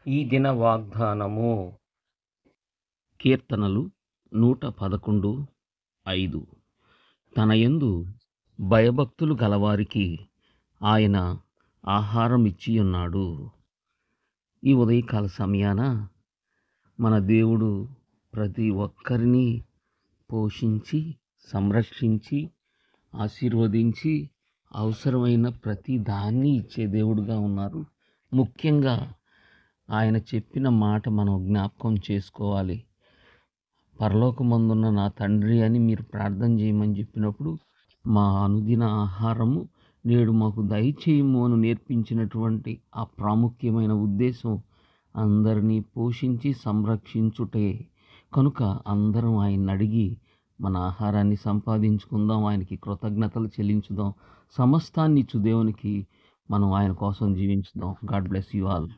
ఈ దిన వాగ్దానము కీర్తనలు 111:5. తన యందు భయభక్తులు గలవారికి ఆయన ఆహారం ఇచ్చియున్నాడు. ఈ ఉదయకాల సమయాన మన దేవుడు ప్రతి ఒక్కరిని పోషించి, సంరక్షించి, ఆశీర్వదించి, అవసరమైన ప్రతి దాన్ని ఇచ్చే దేవుడుగా ఉన్నారు. ముఖ్యంగా ఆయన చెప్పిన మాట మనం జ్ఞాపకం చేసుకోవాలి. పరలోకమందున్న నా తండ్రి అని మీరు ప్రార్థన చేయమని చెప్పినప్పుడు, మా అనుదిన ఆహారము నేడు మాకు దయచేయము అని నేర్పించినటువంటి ఆ ప్రాముఖ్యమైన ఉద్దేశం అందరినీ పోషించి సంరక్షించుటే. కనుక అందరం ఆయన్ని అడిగి మన ఆహారాన్ని సంపాదించుకుందాం, ఆయనకి కృతజ్ఞతలు చెల్లించుదాం, సమస్తాన్ని ఇచ్చు దేవునికి మనం ఆయన కోసం జీవించుదాం. God bless you all.